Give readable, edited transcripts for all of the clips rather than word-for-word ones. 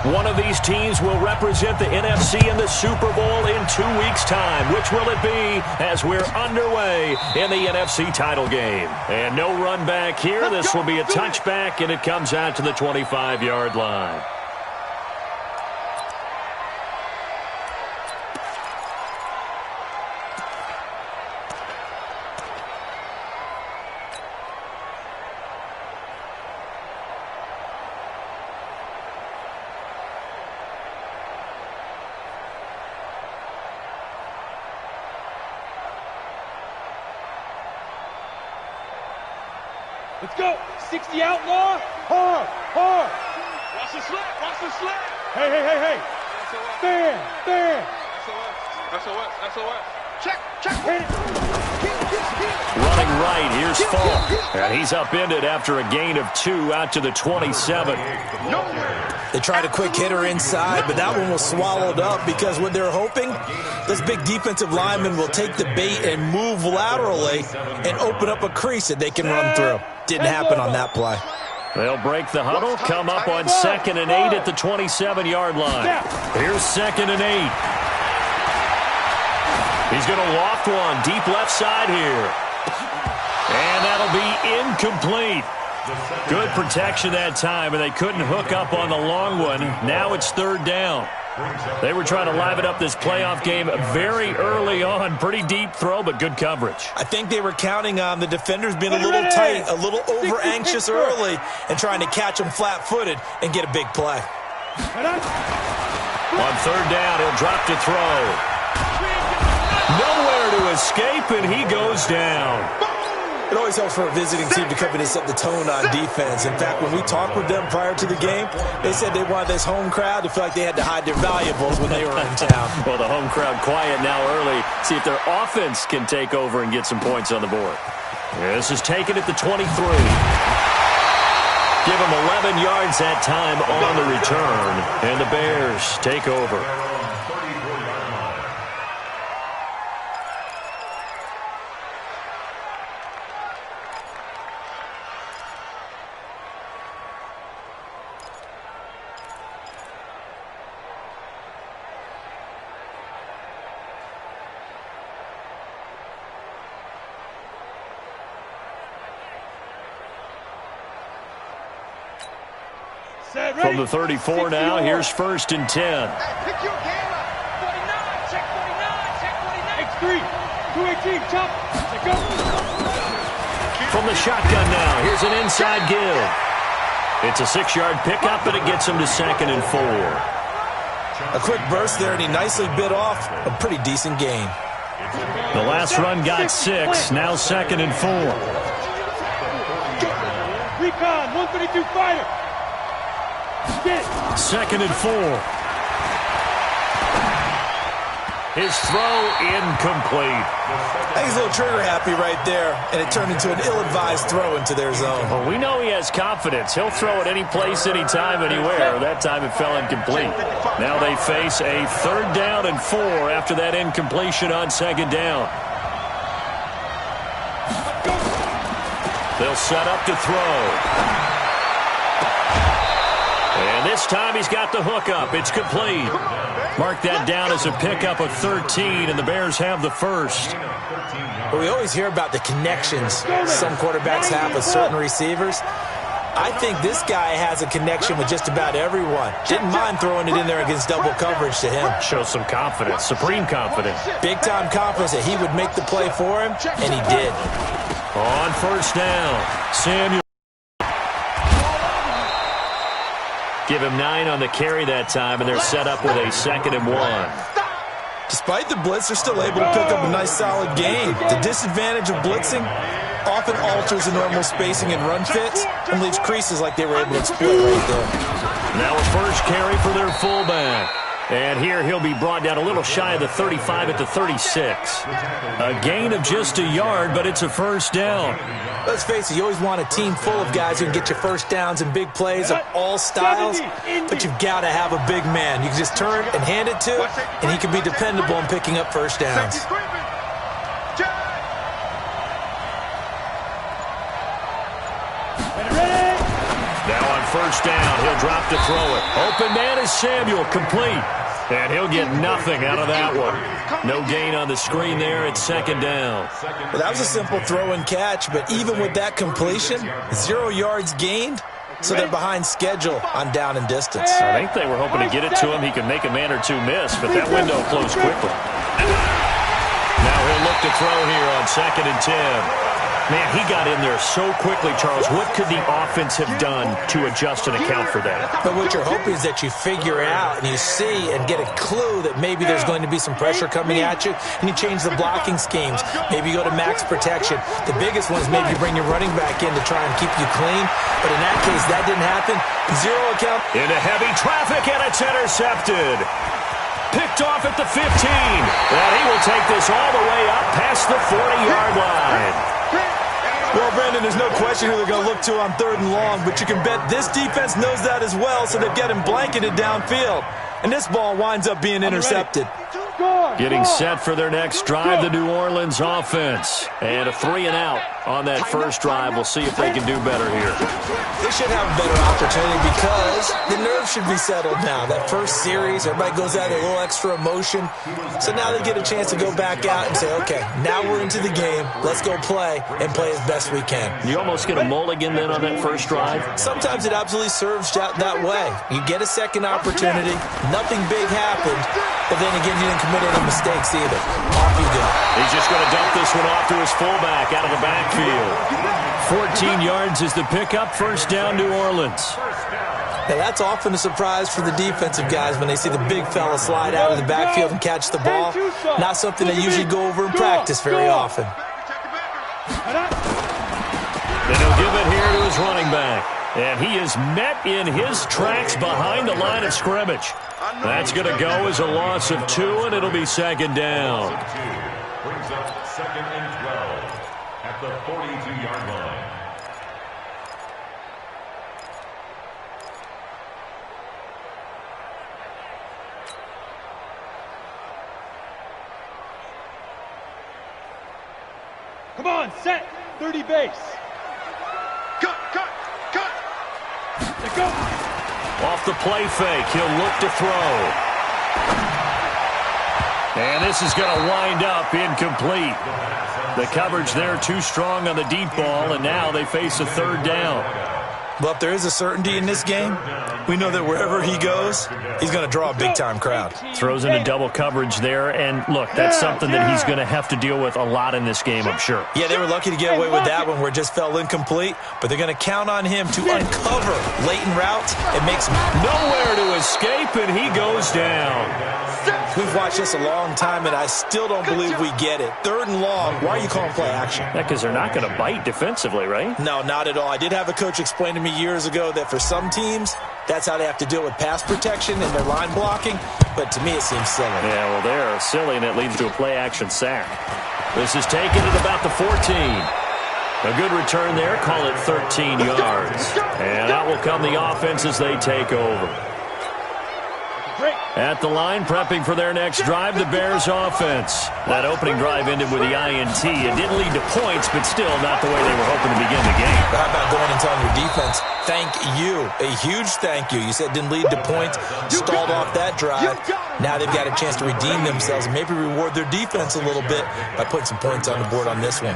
One of these teams will represent the NFC in the Super Bowl in 2 weeks' time. Which will it be as we're underway in the NFC title game? And no run back here. This will be a touchback, and it comes out to the 25-yard line. Let's go. 60 outlaw. Hard. Watch the slip. Hey. Stand. SOS. Check. Running right, here's Falk. And he's upended after a gain of 2 out to the 27. They tried a quick hitter inside, but that one was swallowed up because what they're hoping, this big defensive lineman will take the bait and move laterally and open up a crease that they can run through. Didn't happen on that play. They'll break the huddle, come up on 2nd and 8 at the 27-yard line. Here's 2nd and 8. He's going to loft one deep left side here. And that'll be incomplete. Good protection that time, and they couldn't hook up on the long one. Now it's 3rd down. They were trying to liven up this playoff game very early on. Pretty deep throw, but good coverage. I think they were counting on the defenders being a little tight, a little over-anxious early, and trying to catch them flat-footed and get a big play. On 3rd down, he'll drop to throw. Nowhere to escape, and he goes down. It always helps for a visiting team to come in and set the tone on defense. In fact, when we talked with them prior to the game, they said they wanted this home crowd to feel like they had to hide their valuables when they were in town. Well, the home crowd quiet now early. See if their offense can take over and get some points on the board. This is taken at the 23. Give them 11 yards that time on the return, and the Bears take over. From the 34 now, here's 1st and 10. Pick your game up. 49. Check 49. X3. 218. Chop. Let's go. From the shotgun now, here's an inside give. It's a 6-yard pickup, and it gets him to 2nd and 4. A quick burst there, and he nicely bit off a pretty decent gain. The last run got 6, now 2nd and 4. Recon. 132 fighter. 2nd and 4. His throw incomplete. I think he's a little trigger happy right there, and it turned into an ill-advised throw into their zone. Well, we know he has confidence. He'll throw it any place, anytime, anywhere. That time it fell incomplete. Now they face a 3rd down and 4 after that incompletion on 2nd down. They'll set up to throw. And this time he's got the hookup. It's complete. Mark that down as a pickup of 13, and the Bears have the 1st. Well, we always hear about the connections some quarterbacks have with certain receivers. I think this guy has a connection with just about everyone. Didn't mind throwing it in there against double coverage to him. Shows some confidence, supreme confidence. Big-time confidence that he would make the play for him, and he did. On 1st down, Samuel. Give him 9 on the carry that time, and they're set up with a 2nd and 1. Despite the blitz, they're still able to pick up a nice solid gain. The disadvantage of blitzing often alters the normal spacing and run fits and leaves creases like they were able to exploit right there. Now a first carry for their fullback. And here he'll be brought down a little shy of the 35 at the 36. A gain of just a yard, but it's a 1st down. Let's face it, you always want a team full of guys who can get you first downs and big plays of all styles, but you've got to have a big man. You can just turn and hand it to, and he can be dependable in picking up first downs. Now on on first down. He'll drop to throw it. Open man is Samuel, complete. And he'll get nothing out of that one. No gain on the screen there at second down. Well, that was a simple throw and catch, but even with that completion, 0 yards gained, so they're behind schedule on down and distance. I think they were hoping to get it to him. He could make a man or two miss, but that window closed quickly. Now he'll look to throw here on 2nd and 10. Man, he got in there so quickly, Charles. What could the offense have done to adjust and account for that? But what you're hoping is that you figure out and you see and get a clue that maybe there's going to be some pressure coming at you, and you change the blocking schemes. Maybe you go to max protection. The biggest one is maybe you bring your running back in to try and keep you clean. But in that case, that didn't happen. 0 account. Into heavy traffic, and it's intercepted. Picked off at the 15. And he will take this all the way up past the 40-yard line. Well, Brandon, there's no question who they're going to look to on 3rd and long, but you can bet this defense knows that as well, so they've got him blanketed downfield. And this ball winds up being intercepted. Getting set for their next drive, the New Orleans offense. And a 3 and out on that first drive. We'll see if they can do better here. They should have a better opportunity because the nerves should be settled now. That first series, everybody goes out with a little extra emotion. So now they get a chance to go back out and say, okay, now we're into the game. Let's go play and play as best we can. You almost get a mulligan then on that first drive? Sometimes it absolutely serves that way. You get a second opportunity. Nothing big happened. But then again, you didn't commit any mistakes either. Off you go. He's just going to dump this one off to his fullback out of the backfield. 14 yards is the pickup. First down, New Orleans. Now, that's often a surprise for the defensive guys when they see the big fella slide out of the backfield and catch the ball. Not something they usually go over in practice very often. Then he'll give it here to his running back. And he is met in his tracks behind the line of scrimmage. That's going to go as a loss of 2, and it'll be second down. Brings up 2nd and 12 at the 42-yard line. Come on, set. 30 base. Cut. Let go. Off the play fake, he'll look to throw. And this is going to wind up incomplete. The coverage there too strong on the deep ball, and now they face a 3rd down. Well, if there is a certainty in this game, we know that wherever he goes, he's going to draw a big-time crowd. Throws into double coverage there, and look, that's something that he's going to have to deal with a lot in this game, I'm sure. Yeah, they were lucky to get away with that one where it just fell incomplete, but they're going to count on him to uncover latent routes and make some... Nowhere to escape, and he goes down. We've watched this a long time, and I still don't believe we get it. 3rd and long, why are you calling play action? Yeah, because they're not going to bite defensively, right? No, not at all. I did have a coach explain to me years ago that for some teams, that's how they have to deal with pass protection and their line blocking, but to me it seems silly. Yeah, well, they're silly, and it leads to a play-action sack. This is taken at about the 14. A good return there. Call it 13 yards. And out will come the offense as they take over. At the line, prepping for their next drive, the Bears offense. That opening drive ended with the INT. It didn't lead to points, but still not the way they were hoping to begin the game. How about going and telling your defense, thank you, a huge thank you. You said it didn't lead to points, stalled off that drive. Now they've got a chance to redeem themselves and maybe reward their defense a little bit by putting some points on the board on this one.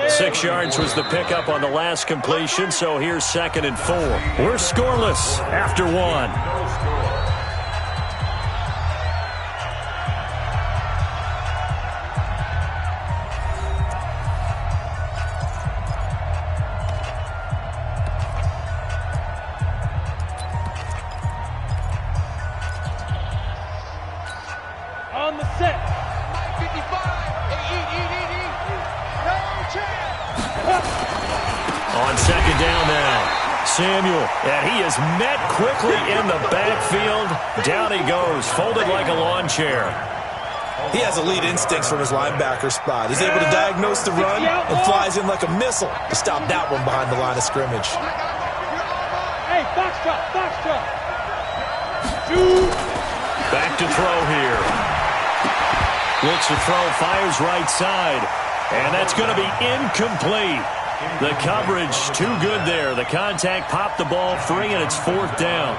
6 yards was the pickup on the last completion, so here's 2nd and 4. We're scoreless after 1. On the set. 55. No chance. On 2nd down now. Samuel, and he is met quickly in the backfield. Down he goes, folded like a lawn chair. He has elite instincts from his linebacker spot. He's able to diagnose the run and flies in like a missile to stop that one behind the line of scrimmage. Hey, box drop. Back to throw here. Looks to throw, fires right side. And that's going to be incomplete. The coverage too good there. The contact popped the ball free, and it's 4th down.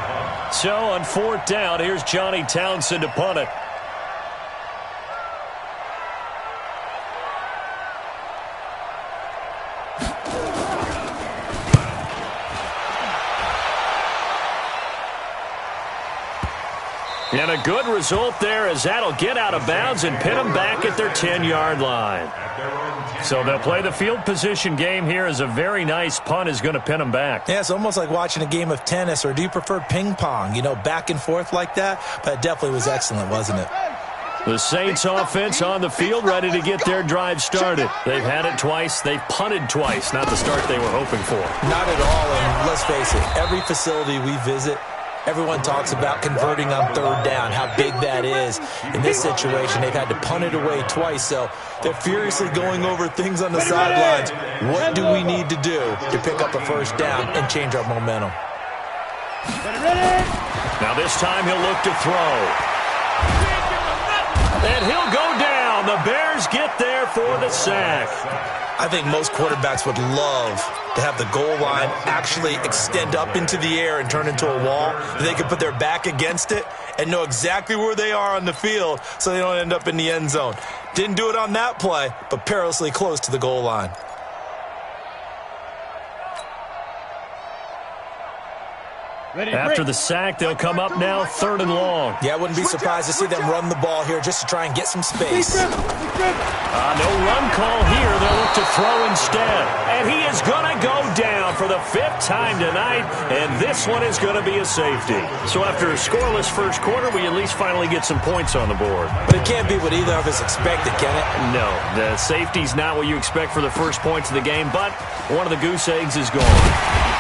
So on 4th down, here's Johnny Townsend to punt it. And a good result there, as that'll get out of bounds and pin them back at their 10-yard line. So they'll play the field position game here, as a very nice punt is going to pin them back. Yeah, it's almost like watching a game of tennis, or do you prefer ping pong? You know, back and forth like that? But it definitely was excellent, wasn't it? The Saints offense on the field, ready to get their drive started. They've had it twice. They've punted twice. Not the start they were hoping for. Not at all, and let's face it, every facility we visit, everyone talks about converting on 3rd down, how big that is. In this situation, they've had to punt it away twice, so they're furiously going over things on the sidelines. What do we need to do to pick up a 1st down and change our momentum? Now this time he'll look to throw. And he'll go down. The Bears get there for the sack. I think most quarterbacks would love to have the goal line actually extend up into the air and turn into a wall. They could put their back against it and know exactly where they are on the field so they don't end up in the end zone. Didn't do it on that play, but perilously close to the goal line. After the sack, they'll come up now 3rd and long. Yeah, I wouldn't be surprised to see them run the ball here just to try and get some space. No run call here. They'll look to throw instead. And he is going to go down for the 5th time tonight, and this one is going to be a safety. So after a scoreless first quarter, we at least finally get some points on the board. But it can't be what either of us expected, can it? No, the safety's not what you expect for the first points of the game, but one of the goose eggs is gone.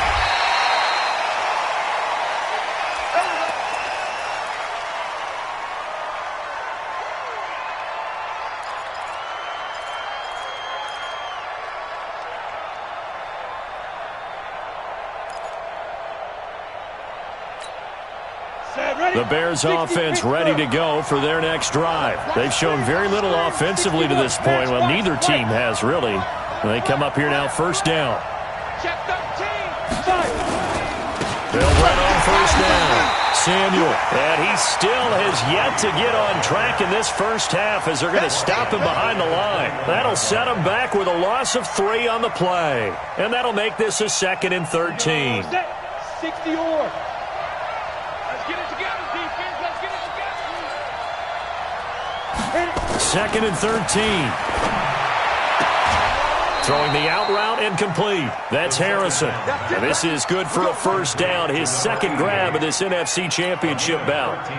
The Bears offense ready to go for their next drive. They've shown very little offensively to this point. Well, neither team has really. They come up here now 1st down. They'll run on 1st down. Samuel, and he still has yet to get on track in this first half, as they're going to stop him behind the line. That'll set him back with a loss of 3 on the play. And that'll make this a 2nd and 13. 60-or. Let's get it together, defense. Let's get it together. 2nd and 13. Throwing the out route incomplete. That's Harrison. And this is good for a 1st down. His 2nd grab of this NFC Championship bout.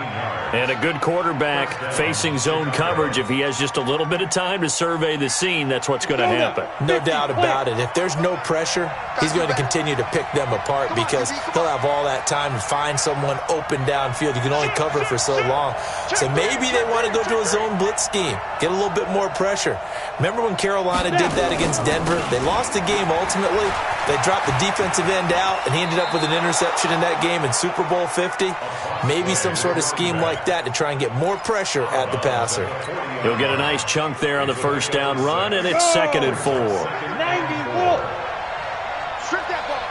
And a good quarterback facing zone coverage. If he has just a little bit of time to survey the scene, that's what's going to happen. No doubt about it. If there's no pressure, he's going to continue to pick them apart, because he'll have all that time to find someone open downfield. You can only cover for so long. So maybe they want to go to a zone blitz scheme, get a little bit more pressure. Remember when Carolina did that against Denver? They lost the game ultimately. They dropped the defensive end out, and he ended up with an interception in that game in Super Bowl 50. Maybe some sort of scheme like that to try and get more pressure at the passer. He'll get a nice chunk there on the 1st down run, and it's 2nd and 4. 90, Wolf. Strip that ball.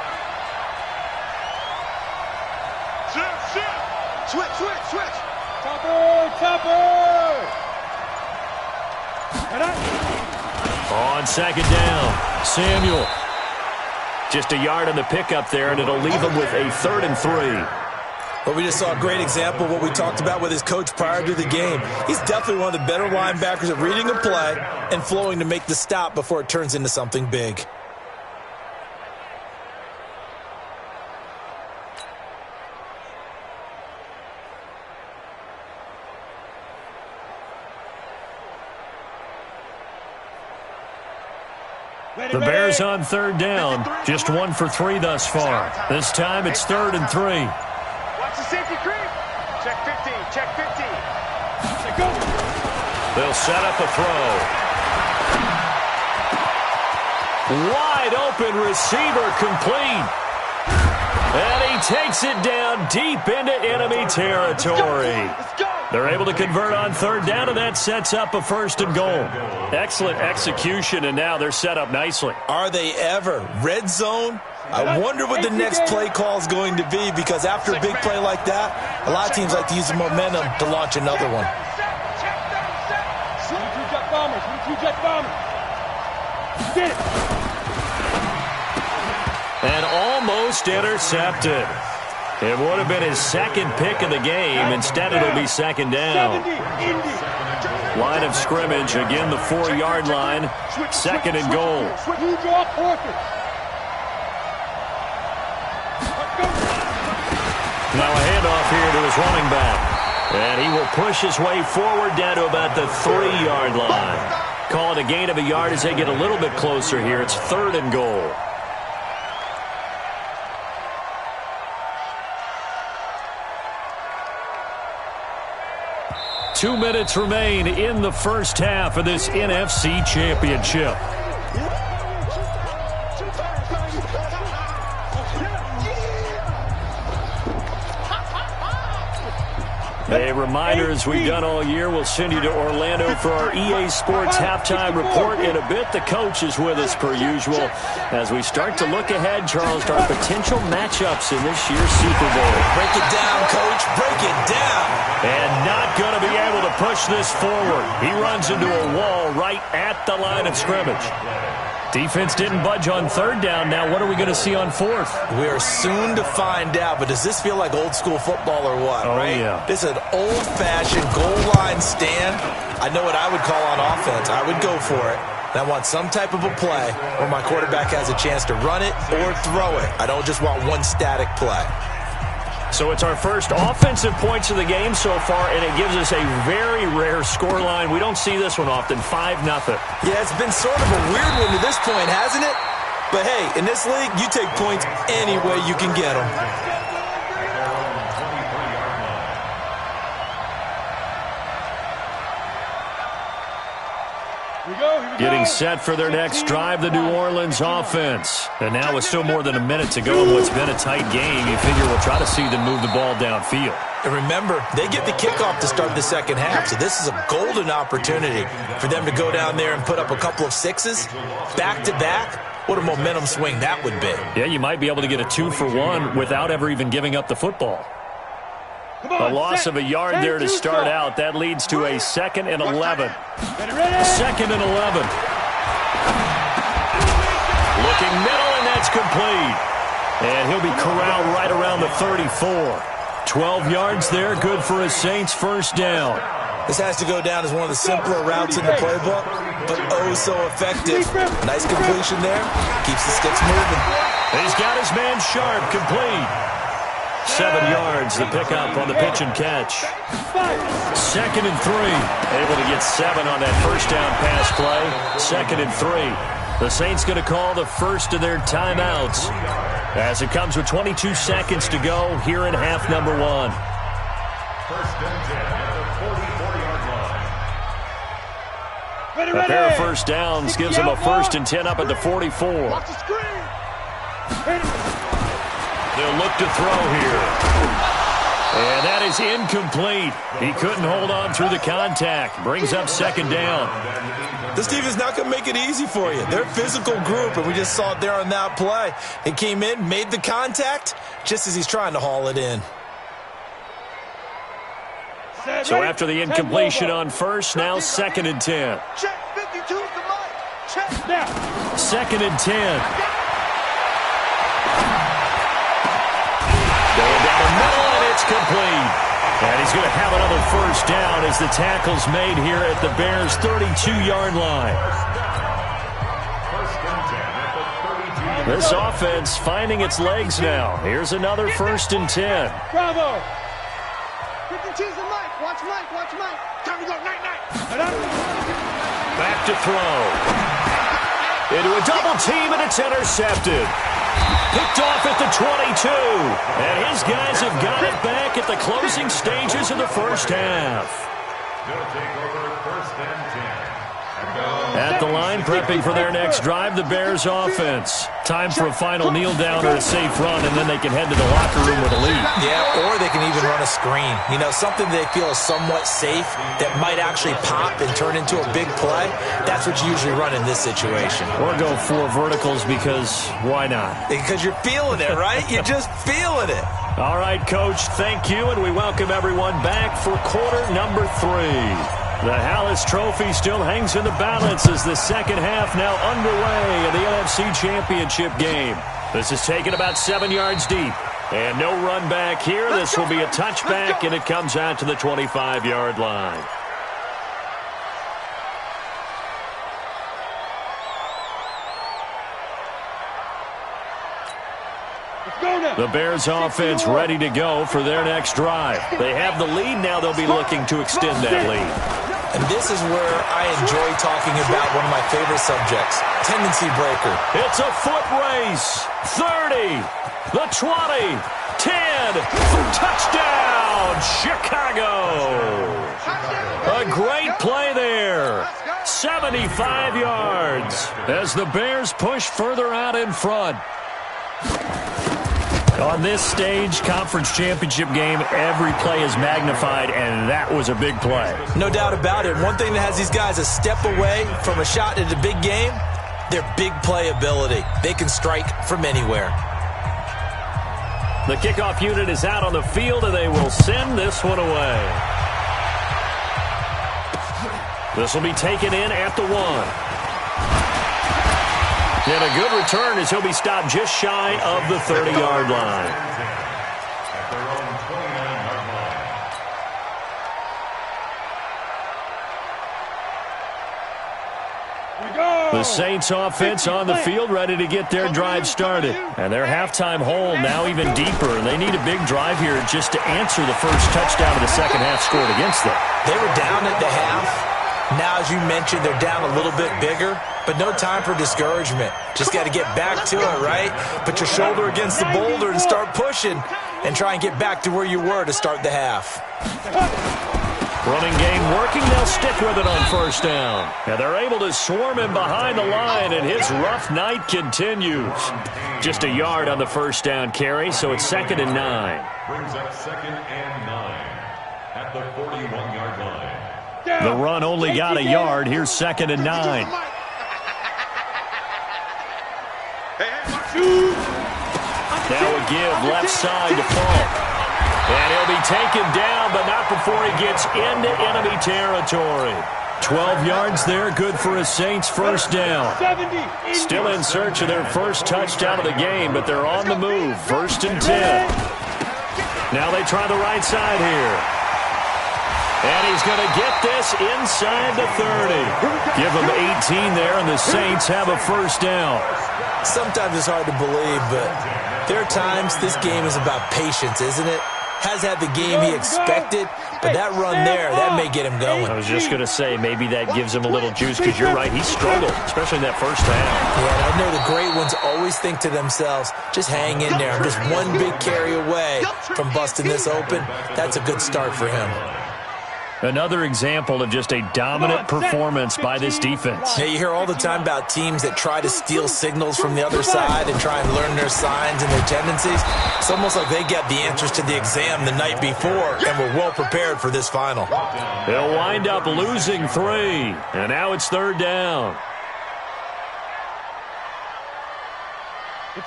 Switch. Topper. On 2nd down, Samuel. Just a yard on the pickup there, and it'll leave him with a 3rd and 3. But we just saw a great example of what we talked about with his coach prior to the game. He's definitely one of the better linebackers at reading a play and flowing to make the stop before it turns into something big. The Bears on 3rd down, just 1 for 3 thus far. This time it's 3rd and 3. Watch the safety creep. Check 15. Go. They'll set up a throw. Wide open receiver, complete. And he takes it down deep into enemy territory. Let's go. They're able to convert on third down, and that sets up a first and goal. Excellent execution, and now they're set up nicely. Are they ever? Red zone? I wonder what the next play call is going to be, because after a big play like that, a lot of teams like to use the momentum to launch another one. And almost intercepted. It would have been his second pick of the game. Instead, it'll be second down. Line of scrimmage, again the 4-yard line. Second and goal. Now a handoff here to his running back. And he will push his way forward down to about the 3-yard line. Call it a gain of a yard as they get a little bit closer here. It's third and goal. Two minutes remain in the first half of this NFC Championship. A reminder, as we've done all year, we'll send you to Orlando for our EA Sports halftime report in a bit. The coach is with us per usual as we start to look ahead, Charles, to our potential matchups in this year's Super Bowl. Break it down, Coach. Break it down. And not going to be able to push this forward. He runs into a wall right at the line of scrimmage. Defense didn't budge on third down. Now what are we going to see on fourth? We are soon to find out, but does this feel like old school football or what, right? Yeah. This is an old-fashioned goal line stand. I know what I would call on offense. I would go for it. And I want some type of a play where my quarterback has a chance to run it or throw it. I don't just want one static play. So it's our first offensive points of the game so far, and it gives us a very rare scoreline. We don't see this one often, 5-0. Yeah, it's been sort of a weird one to this point, hasn't it? But hey, in this league, you take points any way you can get them. Getting set for their next drive, the New Orleans offense. And now with still more than a minute to go in what's been a tight game, you figure we'll try to see them move the ball downfield. And remember, they get the kickoff to start the second half, so this is a golden opportunity for them to go down there and put up a couple of sixes back-to-back. What a momentum swing that would be. Yeah, you might be able to get a 2-for-1 without ever even giving up the football. A loss of a yard there to start out. That leads to a 2nd and 11. 2nd and 11. Looking middle, and that's complete. And he'll be corralled right around the 34. 12 yards there, good for a Saints first down. This has to go down as one of the simpler routes in the playbook, but oh so effective. Nice completion there. Keeps the sticks moving. He's got his man Sharp, complete. 7 yards, the pickup on the pitch and catch. 2nd and 3. Able to get 7 on that first down pass play. 2nd and 3. The Saints going to call the first of their timeouts as it comes with 22 seconds to go here in half number 1. First and 10 at the 44-yard line. A pair of first downs gives them a 1st and 10 up at the 44. They'll look to throw here. And that is incomplete. He couldn't hold on through the contact. Brings up 2nd down. This team is not going to make it easy for you. They're a physical group, and we just saw it there on that play. He came in, made the contact, just as he's trying to haul it in. So after the incompletion on first, now 2nd and 10. Check 52 to Mike. Check now. 2nd and 10. Going down the middle, and it's complete. And he's going to have another first down as the tackle's made here at the Bears' 32-yard line. This offense finding its legs now. Here's another 1st and 10. Bravo. 52 to Mike. Watch Mike. Watch Mike. Time to go. Night, night. Back to throw. Into a double team, and it's intercepted. Picked off at the 22. And his guys have got it back at the closing stages of the first half. They'll take over 1st and 10. At the line, prepping for their next drive, the Bears offense. Time for a final kneel down or a safe run, and then they can head to the locker room with a lead. Yeah, or they can even run a screen. You know, something they feel is somewhat safe that might actually pop and turn into a big play. That's what you usually run in this situation. Or go 4 verticals because why not? Because you're feeling it, right? You're just feeling it. All right, Coach, thank you, and we welcome everyone back for quarter number 3. The Hallis Trophy still hangs in the balance as the second half now underway in the NFC Championship game. This is taken about 7 yards deep. And no run back here. This will be a touchback, and it comes out to the 25-yard line. The Bears offense ready to go for their next drive. They have the lead. Now they'll be looking to extend that lead. And this is where I enjoy talking about one of my favorite subjects, tendency breaker. It's a foot race. 30, the 20, 10, touchdown, Chicago. A great play there. 75 yards as the Bears push further out in front. On this stage, conference championship game, every play is magnified, and that was a big play. No doubt about it. One thing that has these guys a step away from a shot at a big game, their big play ability. They can strike from anywhere. The kickoff unit is out on the field, and they will send this one away. This will be taken in at the 1. And a good return as he'll be stopped just shy of the 30-yard line. The Saints offense on the field ready to get their drive started. And their halftime hole now even deeper. And they need a big drive here just to answer the first touchdown of the second half scored against them. They were down at the half. Now, as you mentioned, they're down a little bit bigger, but no time for discouragement. Just got to get back to it, right? Put your shoulder against the boulder and start pushing and try and get back to where you were to start the half. Running game working. They'll stick with it on first down. And they're able to swarm him behind the line, and his rough night continues. Just a yard on the first down carry, so it's 2nd and 9. Brings up 2nd and 9 at the 41-yard line. The run only got a yard. Here's 2nd and 9. Now a give left side to Falk. And he'll be taken down, but not before he gets into enemy territory. 12 yards there, good for a Saints first down. Still in search of their first touchdown of the game, but they're on the move. 1st and 10. Now they try the right side here. And he's going to get this inside the 30. Give him 18 there, and the Saints have a first down. Sometimes it's hard to believe, but there are times this game is about patience, isn't it? Has had the game he expected, but that run there, that may get him going. I was just going to say, maybe that gives him a little juice, because you're right, he struggled, especially in that first half. Yeah, I know the great ones always think to themselves, just hang in there. I'm just one big carry away from busting this open. That's a good start for him. Another example of just a dominant performance by this defense. Yeah, you hear all the time about teams that try to steal signals from the other side and try and learn their signs and their tendencies. It's almost like they get the answers to the exam the night before and were well prepared for this final. They'll wind up losing 3, and now it's 3rd down.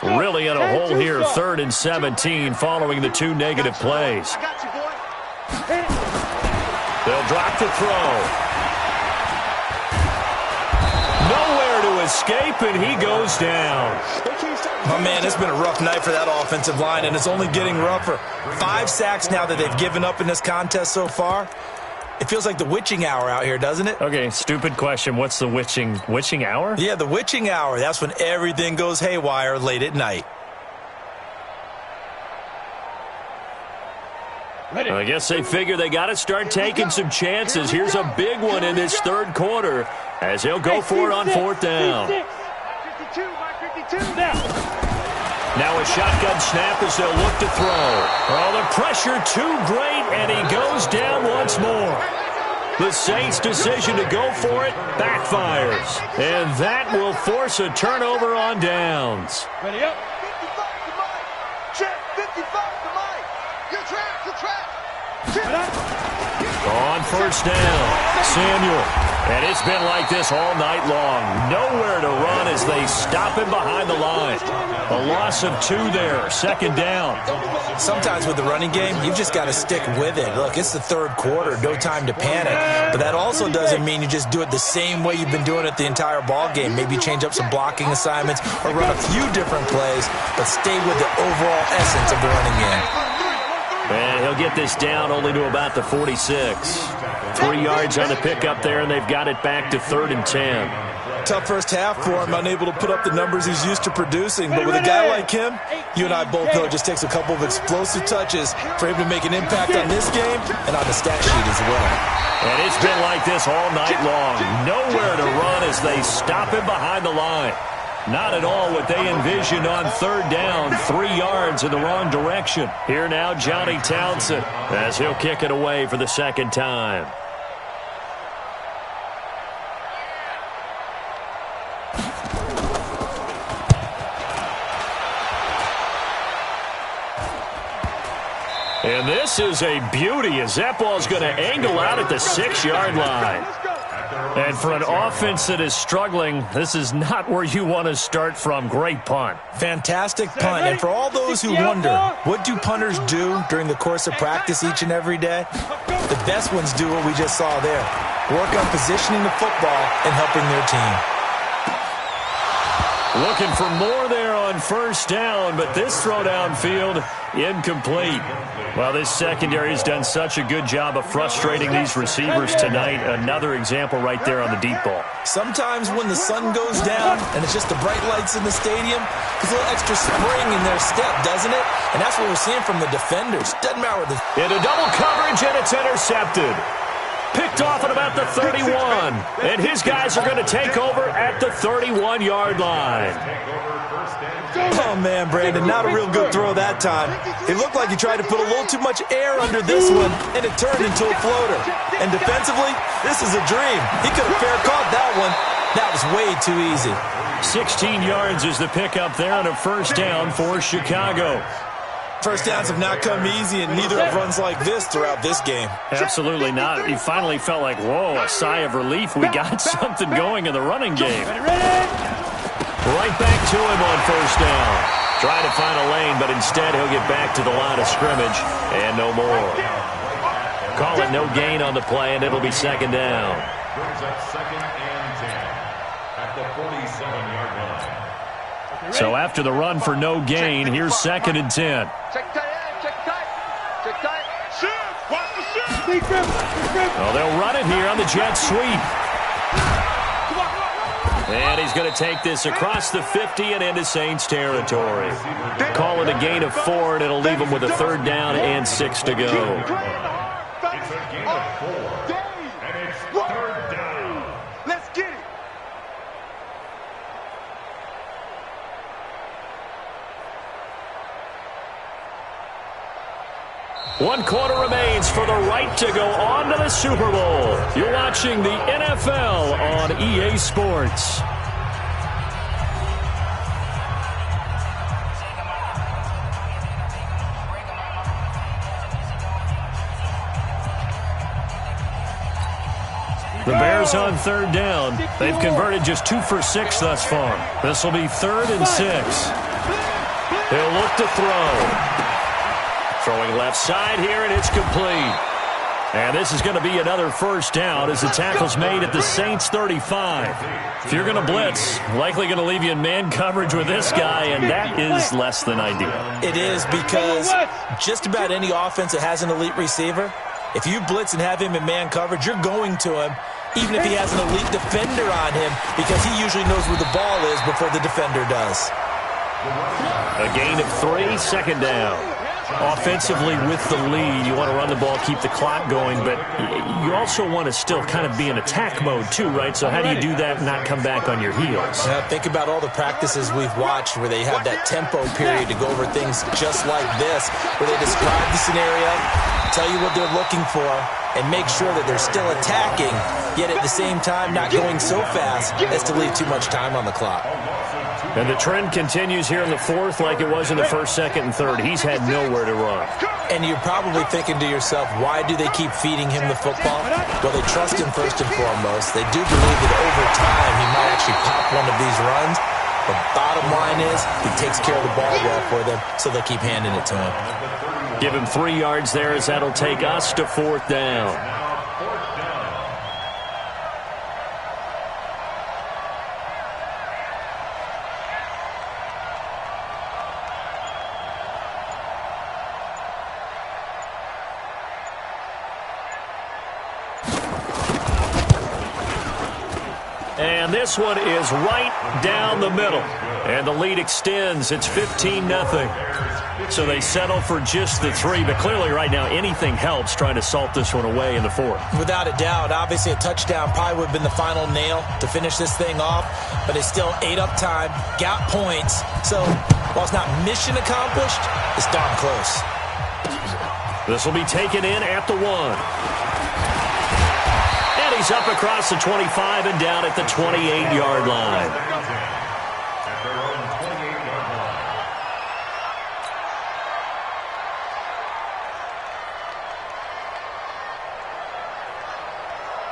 Really in a hole here, 3rd and 17 following the 2 negative plays. They'll drop the throw. Nowhere to escape, and he goes down. My man, it's been a rough night for that offensive line, and it's only getting rougher. 5 sacks now that they've given up in this contest so far. It feels like the witching hour out here, doesn't it? Okay, stupid question. What's the witching hour? Yeah, the witching hour. That's when everything goes haywire late at night. I guess they figure they got to start taking some chances. Here's a big one in this 3rd quarter as he'll go for it on 4th down. 52, 52 now. Now a shotgun snap as they'll look to throw. Oh, the pressure too great, and he goes down once more. The Saints' decision to go for it backfires. And that will force a turnover on downs. Ready up. 55 to Mike. Check. 55 to Mike. Your trap. On first down, Samuel. And it's been like this all night long. Nowhere to run as they stop him behind the line. A loss of 2 there, second down. Sometimes with the running game, you've just got to stick with it. Look, it's the third quarter, no time to panic. But that also doesn't mean you just do it the same way you've been doing it the entire ball game. Maybe change up some blocking assignments or run a few different plays, but stay with the overall essence of the running game. And he'll get this down only to about the 46. 3 yards on the pickup there, and they've got it back to 3rd and 10. Tough first half for him, unable to put up the numbers he's used to producing. But with a guy like him, you and I both know it just takes a couple of explosive touches for him to make an impact on this game and on the stat sheet as well. And it's been like this all night long. Nowhere to run as they stop him behind the line. Not at all what they envisioned on 3rd down, 3 yards in the wrong direction. Here now, Johnny Townsend, as he'll kick it away for the second time. And this is a beauty as that ball's going to angle out at the 6-yard line. And for an offense that is struggling, this is not where you want to start from. Great punt. Fantastic punt. And for all those who wonder, what do punters do during the course of practice each and every day? The best ones do what we just saw there. Work on positioning the football and helping their team. Looking for more there on first down, but this throw downfield, incomplete. Well, this secondary has done such a good job of frustrating these receivers tonight. Another example right there on the deep ball. Sometimes when the sun goes down and it's just the bright lights in the stadium, there's a little extra spring in their step, doesn't it? And that's what we're seeing from the defenders. Doesn't matter what the... Into double coverage, and it's intercepted. Picked off at about the 31. And his guys are going to take over at the 31-yard line. Oh, man, Brandon, not a real good throw that time. It looked like he tried to put a little too much air under this one, and it turned into a floater. And defensively, this is a dream. He could have fair caught that one. That was way too easy. 16 yards is the pickup there on a first down for Chicago. First downs have not come easy, and neither have runs like this throughout this game. Absolutely not. He finally felt like, whoa, a sigh of relief. We got something going in the running game. Right back to him on first down. Trying to find a lane, but instead he'll get back to the line of scrimmage, and no more. Call it no gain on the play, and it'll be second down. Brings up 2nd and 10 at the 47-yard line. So after the run for no gain, here's 2nd and 10. Check tight end. Check tight. Check tight. Shoot. Watch the shoot. Well, they'll run it here on the jet sweep. And he's going to take this across the 50 and into Saints territory. Call it a gain of 4, and it'll leave them with a 3rd down and 6 to go. It's a gain of 4, and it's 3rd down. Let's get it. One quarter remains for the right to go on to the Super Bowl. You're watching the NFL on EA Sports. The Bears on 3rd down. They've converted just 2 for 6 thus far. This will be 3rd and 6. He'll look to throw. Throwing left side here, and it's complete. And this is going to be another first down as the tackle's made at the Saints 35. If you're going to blitz, likely going to leave you in man coverage with this guy, and that is less than ideal. It is, because just about any offense that has an elite receiver, if you blitz and have him in man coverage, you're going to him, even if he has an elite defender on him, because he usually knows where the ball is before the defender does. A gain of 3, second down. Offensively with the lead, you want to run the ball, keep the clock going, but you also want to still kind of be in attack mode too, right? So how do you do that and not come back on your heels? Think about all the practices we've watched where they have that tempo period to go over things just like this, where they describe the scenario, tell you what they're looking for, and make sure that they're still attacking, yet at the same time not going so fast as to leave too much time on the clock. And the trend continues here in the fourth like it was in the first, second, and third. He's had nowhere to run. And you're probably thinking to yourself, why do they keep feeding him the football? Well, they trust him first and foremost. They do believe that over time he might actually pop one of these runs. The bottom line is he takes care of the ball well for them, so they'll keep handing it to him. Give him 3 yards there as that'll take us to fourth down. And this one is right down the middle. And the lead extends. It's 15-0. So they settle for just the 3. But clearly right now anything helps trying to salt this one away in the fourth. Without a doubt. Obviously a touchdown probably would have been the final nail to finish this thing off. But it's still ate up time. Got points. So while it's not mission accomplished, it's darn close. This will be taken in at the 1. He's up across the 25 and down at the 28-yard line. At their own 28-yard line.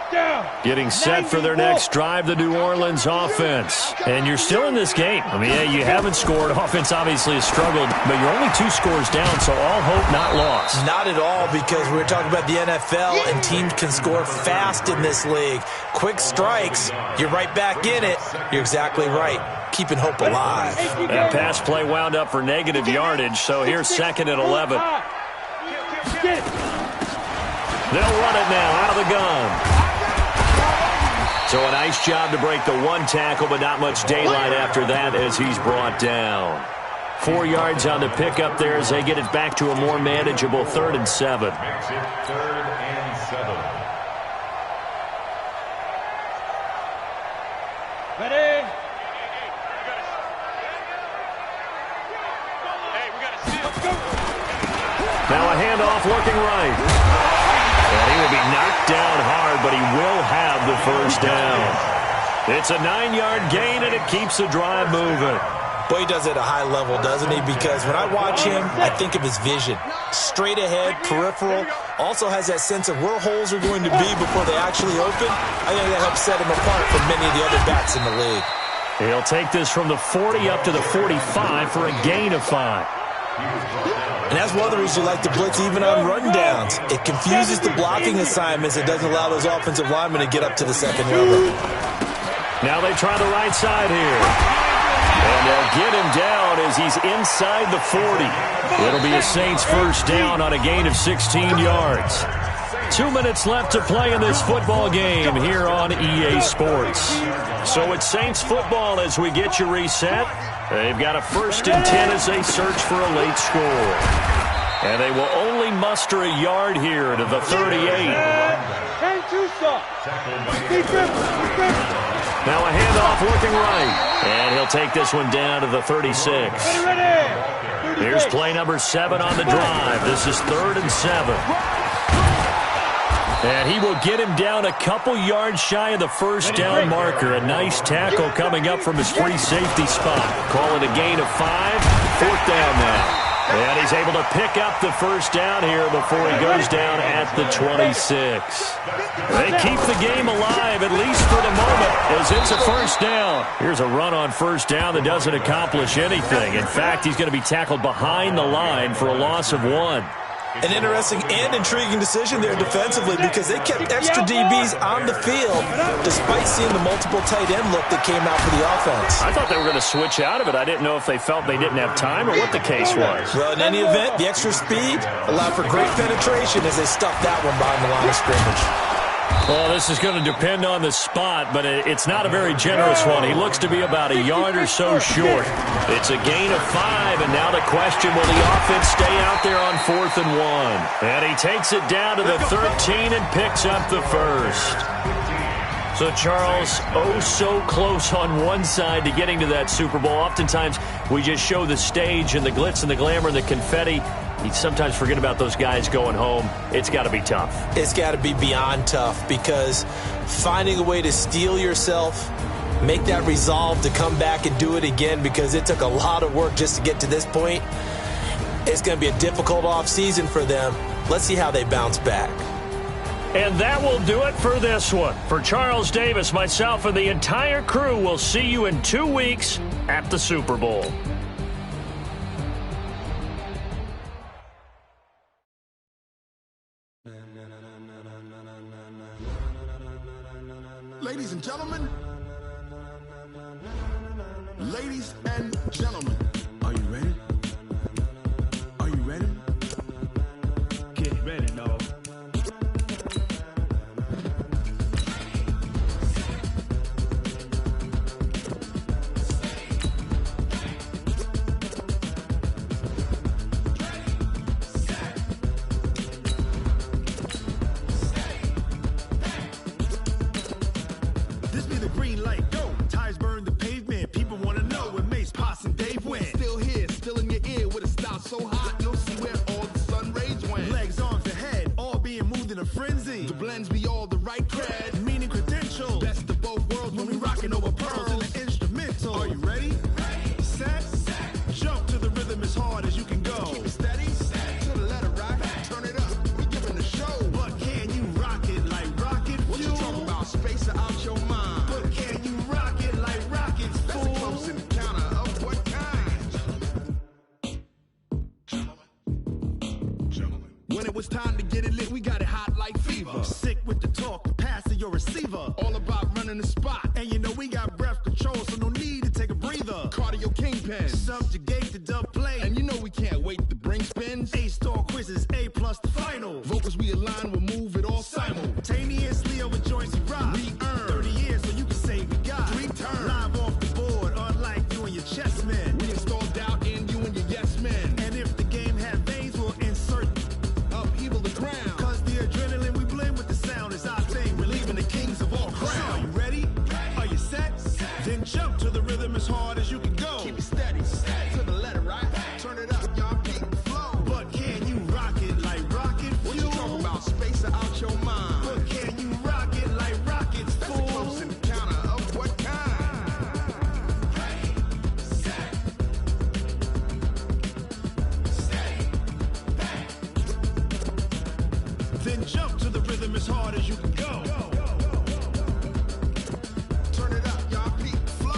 Down. Getting set for their next drive, the New Orleans offense. And you're still in this game. I mean, yeah, you haven't scored. Offense obviously has struggled, but you're only 2 scores down, so all hope not lost. Not at all, because we're talking about the NFL, and teams can score fast in this league. Quick strikes, you're right back in it. You're exactly right. Keeping hope alive. That pass play wound up for negative yardage, so here's 2nd and 11. They'll run it now out of the gun. So a nice job to break the 1 tackle, but not much daylight after that as he's brought down. 4 yards on the pickup there as they get it back to a more manageable 3rd and 7. Makes it 3rd and 7. Ready? Now a handoff looking right. And he will be knocked down hard, but he will have the first down. It's a 9-yard gain, and it keeps the drive moving. Boy, he does it at a high level, doesn't he? Because when I watch him, I think of his vision. Straight ahead, peripheral, also has that sense of where holes are going to be before they actually open. I think that helps set him apart from many of the other backs in the league. He'll take this from the 40 up to the 45 for a gain of 5. And that's one of the reasons you like to blitz even on rundowns. It confuses the blocking assignments. It doesn't allow those offensive linemen to get up to the second level. Now they try the right side here. And they'll get him down as he's inside the 40. It'll be a Saints first down on a gain of 16 yards. 2 minutes left to play in this football game here on EA Sports. So it's Saints football as we get you reset. They've got a 1st and 10 as they search for a late score. And they will only muster a yard here to the 38. Now a handoff looking right. And he'll take this one down to the 36. Here's play number 7 on the drive. This is 3rd and 7. And he will get him down a couple yards shy of the first down marker. A nice tackle coming up from his free safety spot. Call it a gain of 5. 4th down now. And he's able to pick up the first down here before he goes down at the 26. They keep the game alive, at least for the moment, as it's a first down. Here's a run on first down that doesn't accomplish anything. In fact, he's going to be tackled behind the line for a loss of 1. An interesting and intriguing decision there defensively because they kept extra DBs on the field despite seeing the multiple tight end look that came out for the offense. I thought they were going to switch out of it. I didn't know if they felt they didn't have time or what the case was. Well, in any event, the extra speed allowed for great penetration as they stuffed that one behind the line of scrimmage. Well, this is going to depend on the spot, but it's not a very generous one. He looks to be about a yard or so short. It's a gain of 5, and now the question, will the offense stay out there on 4th and 1? And he takes it down to the 13 and picks up the first. So, Charles, oh so close on one side to getting to that Super Bowl. Oftentimes, we just show the stage and the glitz and the glamour and the confetti. You sometimes forget about those guys going home. It's got to be tough. It's got to be beyond tough because finding a way to steel yourself, make that resolve to come back and do it again because it took a lot of work just to get to this point. It's going to be a difficult offseason for them. Let's see how they bounce back. And that will do it for this one. For Charles Davis, myself, and the entire crew, we'll see you in 2 weeks at the Super Bowl. Ladies and gentlemen, are you ready? Are you ready? Get ready, dog. This be the green light, go. Tires burn the pavement. People want to know when Mace, Potts, and Dave went. Still here, still in your ear with a style so hot, you'll see where all the sun rays went. Legs, arms, and head, all being moved in a frenzy. The blends be all the right cred, meaning credentials. Best of both worlds when we rocking over pearls in the instrumental. Are you ready? Set, jump to the rhythm as hard as you can go. Keep it steady, to the letter right, turn it up, we giving the show. But can you rock it like rocket fuel? What you talking about, space out your mind? But can you rock it like rockets, fool? That's a close encounter of what kind? Gentlemen. When it was time to get it lit, we got it hot like fever. Sick with the talk, the pass to your receiver. All about running the spot. And you know we got breath control, so no need to take a breather. Cardio kingpin, subjugate the dub play. And you know we can't wait to bring spins. A-star quizzes, A+ the final. Vocals we align, we'll move it all simultaneously over joints we rock. We earn 30 years, so you can say we got 3 turns. Live off the board, unlike you and your chess men. We install doubt in you and your yes men. And if the game had veins, we'll insert upheaval the ground. Cause the adrenaline we blend with the sound is our thing. We're leaving the kings of all crowns. Are you ready? Are you set? Then jump to the rhythm as hard as you can go. Keep it steady, to the letter right. Turn it up, y'all keep the flow. But can you rock it like rocket fuel? What you talking about, space out your mind? But can you rock it like rockets, fool? That's a close encounter of what kind? Then jump to the rhythm as hard as you can go. Turn it up, y'all peak flow.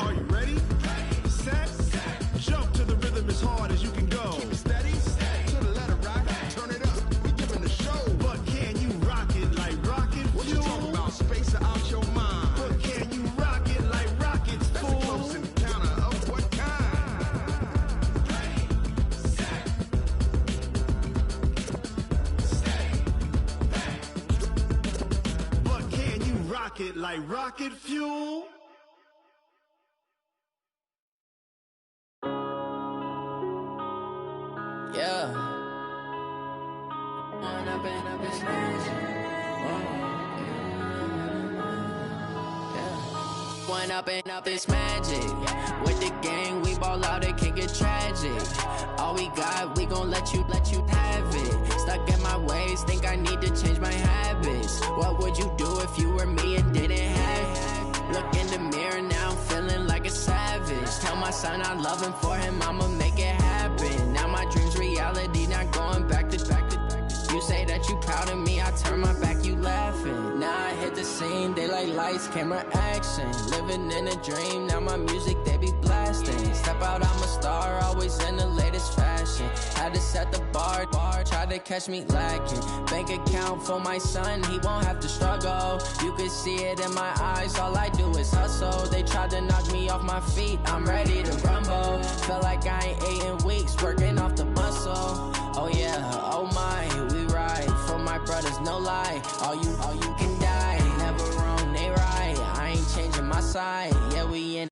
Are you ready? Set, jump to the rhythm as hard as you can go. Keep it steady, to the letter right. Turn it up, we giving the show. But can you rock it like rocket fuel? What you talking about, space out your mind? But can you rock it like rockets, fool? That's a close encounter of what kind? But can you rock it like rocket fuel? Yeah. One up and up is magic. With the gang, we ball out, it can get tragic. All we got, we gon' let you have it. Stuck in my ways, think I need to change my habits. What would you do if you were me and didn't have it? Look in the mirror now, I'm feeling like a savage. Tell my son I love him, for him I'ma make it happen. Now my dream's reality, not going back to. You say that you proud of me, I turn my back, you laughing. Now I hit the scene, daylight lights, camera action. Living in a dream, now my music, they be blasting. Step out, I'm a star, always in the latest fashion. Had to set the bar, try to catch me lacking. Bank account for my son, he won't have to struggle. You can see it in my eyes, all I do is hustle. They tried to knock me off my feet, I'm ready to rumble. Felt like I ain't ate in weeks, working off the muscle. Oh yeah, oh my, we ride for my brothers, no lie. All you can die, never wrong, they right. I ain't changing my side, yeah we in